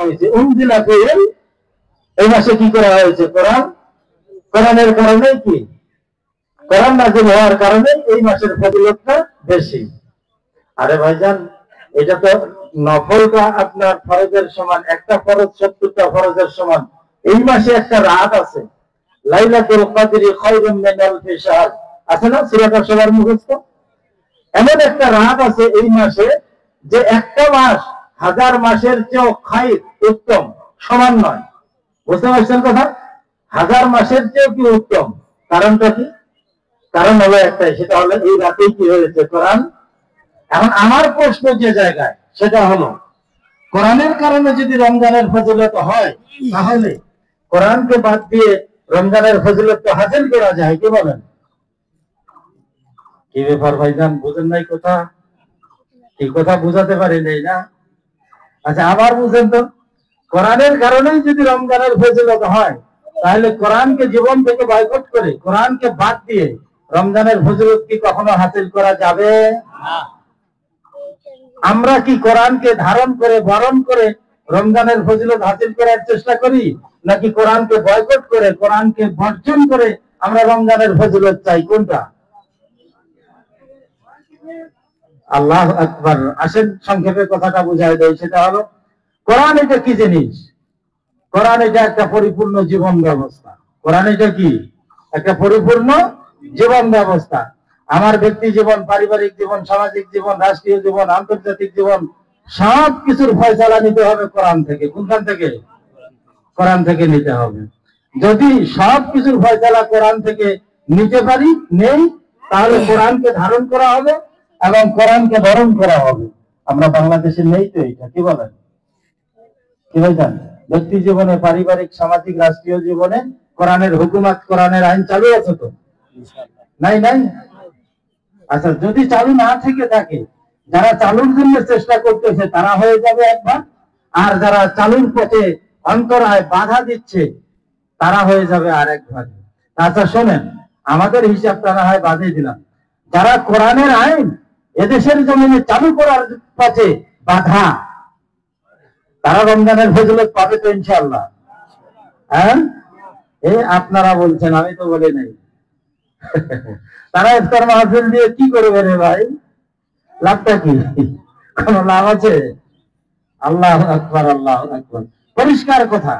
হয়েছে। উনজিলা ফিহিল, এই মাসে কি করা হয়েছে? কোরআন। কোরআনের কারণে কি? কোরআন নাযিল হওয়ার কারণে এই মাসের ফজিলতটা বেশি। আরে ভাইজান, এটা তো নফলটা আপনার ফরজের সমান, একটা ফরজ 70টা ফরজের সমান। এই মাসে একটা রাত আছে, লাইলাতুল কদরি খায়রুম মিন আলফি শাহর, আছে না? সূরাটা সবার মুখস্থ। এমন একটা রাত আছে এই মাসে যে একটা মাস 1000 মাসের চেয়েও খায়র, উত্তম, সমান নয়। বুঝতে পারছেন কথা? 1000 মাসের চেয়েও কি উত্তম। কারণটা কি? কারণ হলো একটাই, সেটা হলো এই রাতেই কি হয়েছে? কোরআন। এখন আমার প্রশ্ন যে জায়গায়, সেটা হলো কোরআনের কারণে যদি রমজানের ফজিলত হয়, তাহলে কোরআনকে বাদ দিয়ে রমজানের ফজিলত তো হাসিল করা যায়, কি বলেন? কি ব্যাপার ভাইজান, বুঝেন নাই কথা? এই কথা বুঝাতে পারি নাই না? আচ্ছা, আবার বুঝেন তো, কোরআনের কারণেই যদি রমজানের ফজিলত হয়, তাহলে কোরআনকে জীবন থেকে বয়কট করে, কোরআনকে বাদ দিয়ে রমজানের ফজিলত কি কখনো হাসিল করা যাবে? আমরা কি কোরআনকে ধারণ করে, বরণ করে রমজানের ফজিলত হাসিল করার চেষ্টা করি, নাকি কোরআনকে বয়কট করে, কোরআনকে বর্জন করে আমরা রমজানের ফজিলত চাই? কোনটা? আল্লাহু আকবার। আসেন সংক্ষেপে কথাটা বুঝাই দেয়। সেটা হলো, কোরআন এটা কি জিনিস? কোরআন এটা একটা পরিপূর্ণ জীবন ব্যবস্থা। কোরআন এটা কি? একটা পরিপূর্ণ জীবন ব্যবস্থা। আমার ব্যক্তি জীবন, পারিবারিক জীবন, সামাজিক জীবন, রাষ্ট্রীয় জীবন, আন্তর্জাতিক জীবন, সব কিছুর ফয়সালা নিতে হবে কোরআন থেকে। কোনখান থেকে? কোরআন থেকে নিতে হবে। যদি সব কিছুর ফয়সালা কোরআন থেকে নিতে পারি, নেই, তাহলে কোরআনকে ধারণ করা হবে এবং কোরআনকে বরণ করা হবে। আমরা বাংলাদেশে নেই তো এটা, কি বলেন? কি ভাইজান, ব্যক্তি জীবনে, পারিবারিক, সামাজিক, রাষ্ট্রীয় জীবনে কোরআনের হুকুমাত, কোরআনের আইন চালু আছে তো? নাই, নাই। আচ্ছা, যদি চালু না থেকে থাকে, যারা চালুর জন্য চেষ্টা করতেছে তারা হয়ে যাবে এক ভাগ, আর যারা চালুর পথে অন্তরায় বাধা দিচ্ছে তারা হয়ে যাবে আর এক ভাগ। আচ্ছা শোনেন, আমাদের হিসাবটা না হয় বাদে দিলাম, যারা কোরআনের আইন এদেশের জমিনে চালু করার পথে বাধা, তারা রমজানের ফজিলত পাবে তো ইনশাআল্লাহ? হ্যাঁ, এই আপনারা বলছেন, আমি তো বলি নাই। তারা ইফতার মাহফিল দিয়ে কি করবে রে ভাই? লাভটা কি? কোন লাভ আছে? আল্লাহু আকবার, আল্লাহু আকবার। পরিষ্কার কথা,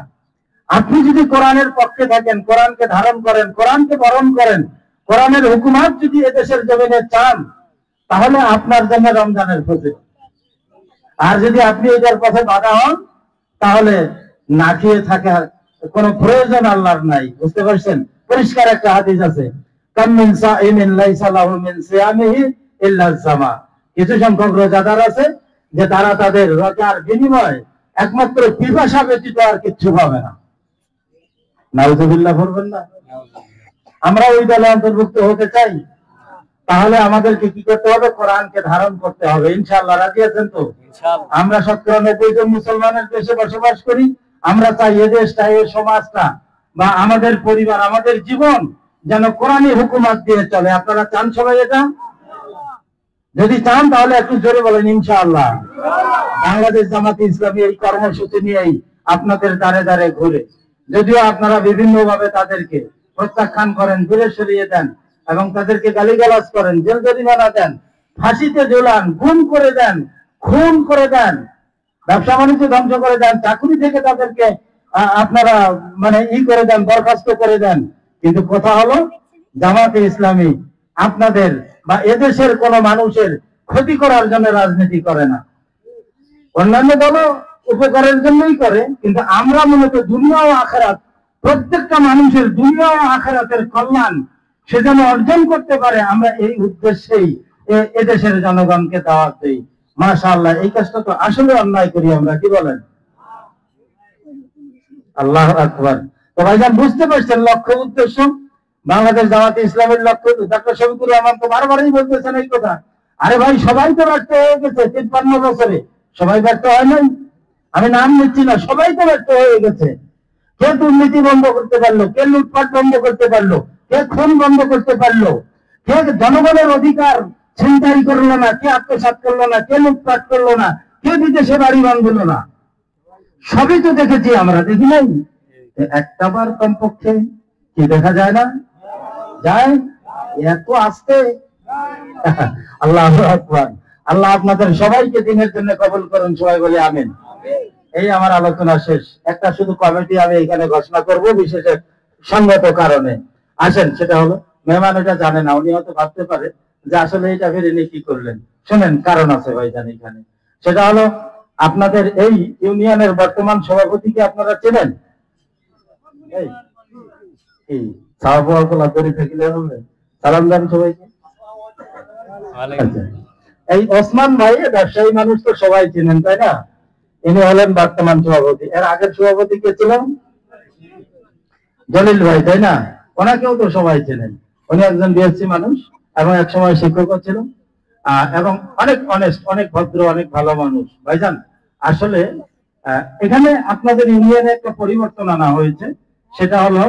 আপনি যদি কোরআনের পক্ষে থাকেন, কোরআনকে ধারণ করেন, কোরআনকে বরণ করেন, কোরআনের হুকুমাত যদি এদেশের জমিনে চান, তাহলে আপনার জন্য রমজানের ফজিলত। আর যদি আপনি এটার পথে বাধা হন, তাহলে না খেয়ে থাকার কোন প্রয়োজন আল্লাহর নাই। বুঝতে পারছেন? পরিষ্কার একটা হাদিস আছে, কামিন সাইমিন লাইসা লাহু মিন সিয়ামিহি ইল্লা জামা। কিছু সংখ্যক রোজাদার আছে যে তারা তাদের রোজার বিনিময়ে একমাত্র পিপাসা ব্যতীত আর কিছু পাবে না। নাউযুবিল্লাহ বলবেন না? আমরা ওই দলে অন্তর্ভুক্ত হতে চাই? তাহলে আমাদেরকে কি করতে হবে? কোরআনকে ধারণ করতে হবে। ইনশাআল্লাহ রাজি আছেন তো? আমরা 97 জন মুসলমানের দেশে বসবাস করি। আমরা চাই এই দেশটা, এই সমাজটা বা আমাদের পরিবার, আমাদের জীবন যেন কোরআনী হুকুমাত দিয়ে চলে। আপনারা চান সবাই এটা? যদি চান তাহলে একটু জোরে বলেন ইনশাআল্লাহ। বাংলাদেশ জামাত ইসলামী এই কর্মসূচি নিয়েই আপনাদের দ্বারে দ্বারে ঘুরে, যদিও আপনারা বিভিন্ন ভাবে তাদেরকে প্রত্যাখ্যান করেন, দূরে সরিয়ে দেন এবং তাদেরকে গালিগালাজ করেন, জেল জরিমানা দেন, ফাঁসিতে ঝোলান, গুম করে দেন, খুন করে দেন, ব্যবসা বাণিজ্য ধ্বংস করে দেন, চাকরি থেকে তাদেরকে আপনারা মানে করে দেন, বরখাস্ত করে দেন। কিন্তু কথা হলো, জামাতে ইসলামী আপনাদের বা এদেশের কোন মানুষের ক্ষতি করার জন্য রাজনীতি করে না। অন্যান্য দলও উপকারের জন্যই করে, কিন্তু আমরা মূলত দুনিয়া ও আখিরাত, প্রত্যেকটা মানুষের দুনিয়া ও আখিরাতের কল্যাণ সে যেন অর্জন করতে পারে, আমরা এই উদ্দেশ্যেই এদেশের জনগণকে দাওয়াত দেই। মাশাআল্লাহ, এই কাজটা তো আসলে অন্যায় করি আমরা, কি বলেন? আল্লাহু আকবার। তো ভাইজান বুঝতে পারছেন লক্ষ্য উদ্দেশ্য? বাংলাদেশ জামাতে ইসলামের লক্ষ্য, ডক্টর শফিকুর রহমান তো বারবারই বলতেছেন এই কথা। আরে ভাই, সবাই তো ব্যর্থ হয়ে গেছে 53 বছরে, সবাই ব্যর্থ হয় নাই? আমি নাম নিচ্ছি না, সবাই তো ব্যর্থ হয়ে গেছে। কে দুর্নীতি বন্ধ করতে পারলো? কে লুটপাট বন্ধ করতে পারলো? কে খুন বন্ধ করতে পারলো? কে জনগণের অধিকার ছিনতাই করলো না? কে আত্মসাৎ করলো না? কে লুটপাট করলো না? কে বিদেশে বাড়ি বাঁধলো না? সবই তো দেখেছি, আমরা দেখি নাই? একটা বার কমপক্ষে কি দেখা যায় না? যায়? এত আসতে। আল্লাহু আকবার। আল্লাহ আপনাদের সবাইকে দিনের জন্য কবুল করুন, সবাই বলে আমিন। এই আমার আলোচনা শেষ। একটা শুধু কমিটি আমি এখানে ঘোষণা করব বিশেষ সঙ্গত কারণে। আসেন, সেটা হলো মেহমান এটা জানে না, উনি হয়তো ভাবতে পারে যে আসলে এটা ফের ইনি কি করলেন। শোনেন, কারণ আছে ভাইজান এখানে। সেটা হলো আপনাদের এই ইউনিয়নের বর্তমান সভাপতিকে আপনারা চেনেন? সালাম দেন সবাইকে। এই ওসমান ভাই ব্যবসায়ী মানুষ, তো সবাই চেনেন তাই না? ইনি হলেন বর্তমান সভাপতি। এর আগের সভাপতি কে ছিলেন? জলিল ভাই, তাই না? ওনাকেও তো সবাই চেনেন। উনি একজন বিএসসি মানুষ এবং এক সময় শিক্ষকও ছিল, এবং অনেক অনেস্ট, অনেক ভদ্র, অনেক ভালো মানুষ। ভাইজান আসলে এখানে আপনাদের ইউনিয়নে একটা পরিবর্তন আনা হয়েছে। সেটা হলো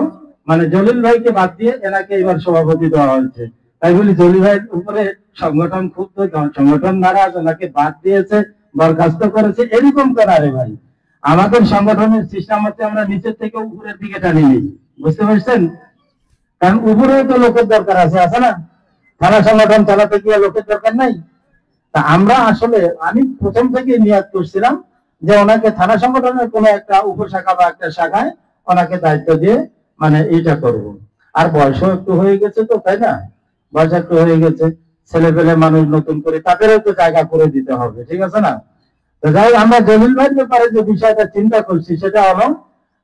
মানে জলিল ভাইকে বাদ দিয়ে এনাকে এবার সভাপতি দেওয়া হয়েছে। তাই বলি জলিল ভাইয়ের উপরে সংগঠন খুব, সংগঠন নারাজ, ওনাকে বাদ দিয়েছে, বরখাস্ত করেছে, এরকম করারে ভাই। আমাদের সংগঠনের সিস্টেম হচ্ছে আমরা নিচের থেকে উপরের দিকে টানি নিই, বুঝতে পারছেন? কারণ উপরেও তো লোকের দরকার আছে, আছে না? থানা সংগঠন চালাতে গিয়ে লোকের দরকার নাই। তা আমরা আসলে, আমি প্রথম থেকে নিয়াত করছিলাম যে ওনাকে থানা সংগঠনের কোনো একটা উপশাখা বা একটা শাখায় ওনাকে দায়িত্ব দিয়ে মানে এইটা করব। আর বয়সও একটু হয়ে গেছে তো, তাই না? বয়স একটু হয়ে গেছে, ছেলে পেলে মানুষ নতুন করে তাদেরও তো জায়গা করে দিতে হবে, ঠিক আছে না? তো যাই, আমরা জলিল ভাইয়ের ব্যাপারে যে বিষয়টা চিন্তা করছি সেটা হলো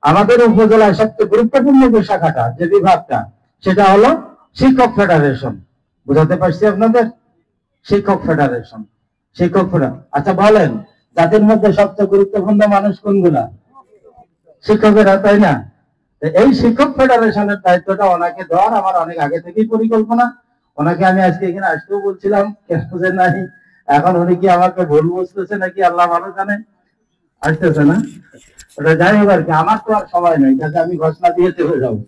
আমাদের উপজেলায় সবচেয়ে গুরুত্বপূর্ণ যে শাখাটা, যে বিভাগটা, সেটা হলো শিক্ষক ফেডারেশন। বুঝাতে পারছি আপনাদের? শিক্ষক ফেডারেশন, শিক্ষক ফেডারেশন। আচ্ছা বলেন, জাতির মধ্যে সবচেয়ে গুরুত্বপূর্ণ মানুষ কোনগুলা? শিক্ষকেরা, তাই না? এই শিক্ষক ফেডারেশনের দায়িত্বটা ওনাকে দেওয়ার আমার অনেক আগে থেকেই পরিকল্পনা। ওনাকে আমি আজকে এখানে আসতেও বলছিলাম, কেন যে নাই, এখন উনি কি আমাকে ভুল বুঝতেছে নাকি আল্লাহ ভালো জানে, আসতেছে না। ওটা যাই হোক আর কি, আমার তো আর সময় নেই, যাতে আমি ঘোষণা দিয়ে চলে যাবো,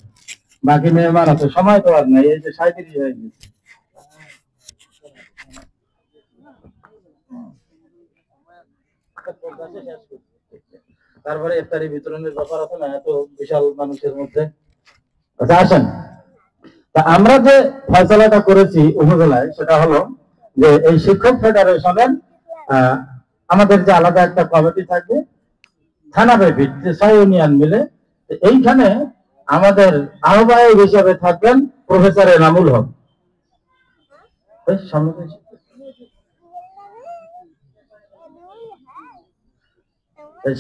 বাকি মেহমান আছে, সময় তো আর নাই। এই যে 37 হয়ে গেছে। তারপরে ইফতারি বিতরণের ব্যাপার আছে না, এত বিশাল মানুষের মধ্যে। আচ্ছা আসেন, তা আমরা যে ফয়সালাটা করেছি উপজেলায় সেটা হলো যে এই শিক্ষক ফেডারেশনের আমাদের যে আলাদা একটা কমিটি থাকবে থানা ব্যাপী, যে 6 ইউনিয়ন মিলে, এইখানে আমাদের আহ্বায়ক হিসেবে থাকবেন প্রফেসর এনামুল হক।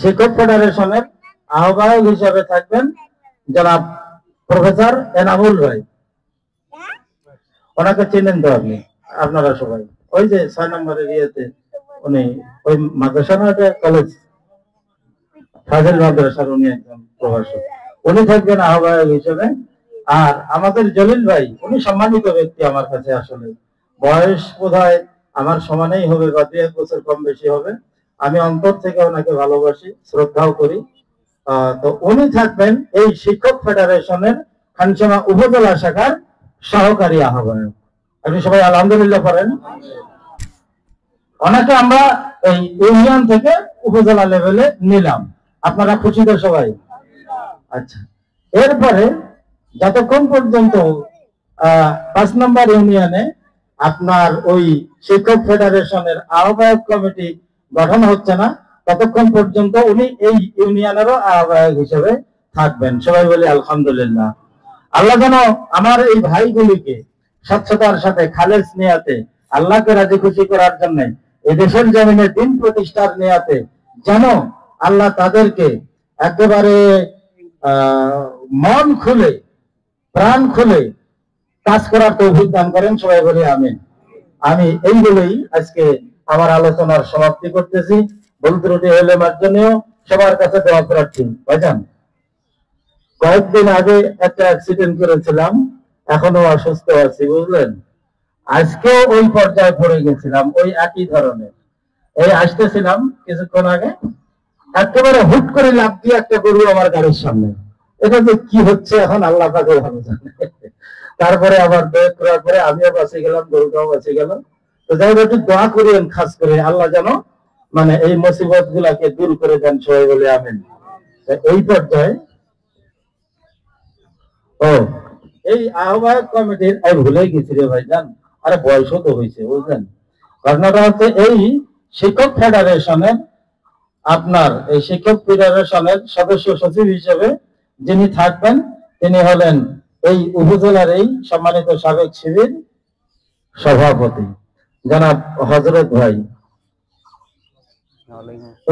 শিক্ষক ফেডারেশনের আহ্বায়ক হিসেবে থাকবেন জনাব প্রফেসর এনামুল রায়। ওনাকে চিনেন তো আপনি, আপনারা সবাই? ওই যে 6 নম্বরের ইয়েতে উনি ওই মাদ্রাসা না, কলেজ ফাজিল মাদ্রাসার উনি একজন প্রভাষক, উনি থাকবেন আহ্বায়ক হিসেবে। আর আমাদের জলিল ভাই, উনি সম্মানিত ব্যক্তি আমার কাছে, আসলে বয়স বোধহয় আমার সমানেই হবে বা 2-1 বছর কম বেশি হবে। আমি অন্তর থেকে ওনাকে ভালোবাসি, শ্রদ্ধাও করি। তো উনি থাকবেন এই শিক্ষক ফেডারেশনের খানসামা উপজেলা শাখার সহকারী আহ্বায়ক। আপনি সবাই আলহামদুলিল্লাহ করেন। ওনাকে আমরা এই ইউনিয়ন থেকে উপজেলা লেভেলে নিলাম। আপনারা খুশি তো সবাই? আচ্ছা, এরপরে যতক্ষণ পর্যন্ত 5 নম্বর ইউনিয়নে আপনার ওই শিক্ষক ফেডারেশনের আহ্বায়ক কমিটি গঠন হচ্ছে না, ততক্ষণ পর্যন্ত উনি এই ইউনিয়নেরও আহ্বায়ক হিসেবে থাকবেন। সবাই বলি আলহামদুলিল্লাহ। আল্লাহ যেন আমার এই ভাইগুলিকে স্বচ্ছতার সাথে, খালেস নিয়াতে, আল্লাহকে রাজি খুশি করার জন্য, এই দেশের জমিনে দিন প্রতিষ্ঠার নিয়াতে যেন আল্লাহ তাদেরকে একেবারে মন খুলে, প্রাণ খুলে কাজ করার তৌফিক দান করেন। সবাই বলি আমিন। আমি এই বলেই আজকে আমার আলোচনার সমাপ্তি করতেছি। ভুল ত্রুটি হলে মার্জনীয়, সবার কাছে দোয়া প্রার্থী। ভাইজান কয়েকদিন আগে একটা অ্যাক্সিডেন্ট করেছিলাম, এখনো অসুস্থ আছি, বুঝলেন? আজকেও ওই পর্যায়ে পড়ে গেছিলাম, ওই একই ধরনের। এই আসতেছিলাম কিছুক্ষণ আগে, একেবারে হুট করে লাফ দিয়ে একটা গরু আমার গাড়ির সামনে। এটা যে কি হচ্ছে এখন আল্লাহ পাকে ভালো জানে। তারপরে আবার দোয়া করার পরে আমিও বাঁচে গেলাম, গরুটাও বাঁচে গেল। তো যাই হোক, একটু দোয়া করিয়েন খাস করে, আল্লাহ যেন মানে এই মুসিবত গুলাকে দূর করে দেন। সবাই বলে আমিন। এই পর্যায়ে ও এই আহ্বায়ক কমিটির ভুলে গেছি রে ভাইজান, আরে বয়সও তো হয়েছে বুঝলেন। ঘটনাটা হচ্ছে এই শিক্ষক ফেডারেশনের আপনার এই শিক্ষক ফেডারেশনের সদস্য সচিব হিসেবে যিনি থাকবেন তিনি হলেন এই উপজেলার এই সম্মানিত সাবেক শিবির সভাপতি জনাব হযরত ভাই।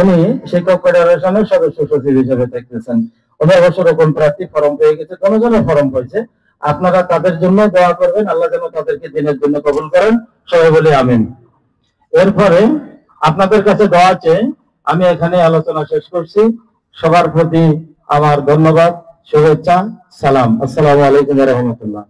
উনি শিক্ষক ফেডারেশনের সদস্য সচিব হিসেবে থাকতেছেন। ওনার বছর কোন প্রার্থী ফর্ম পেয়ে গেছে, কোন জনের ফর্ম পেয়েছে, আপনারা তাদের জন্য দোয়া করবেন, আল্লাহ যেন তাদেরকে দিনের জন্য কবুল করেন, সবাই বলি আমিন। এরপরে আপনাদের কাছে দোয়া চেয়ে আমি এখানে আলোচনা শেষ করছি। সবার প্রতি আমার ধন্যবাদ, শুভেচ্ছা, সালাম। আসসালামু আলাইকুম ওয়া রাহমাতুল্লাহ।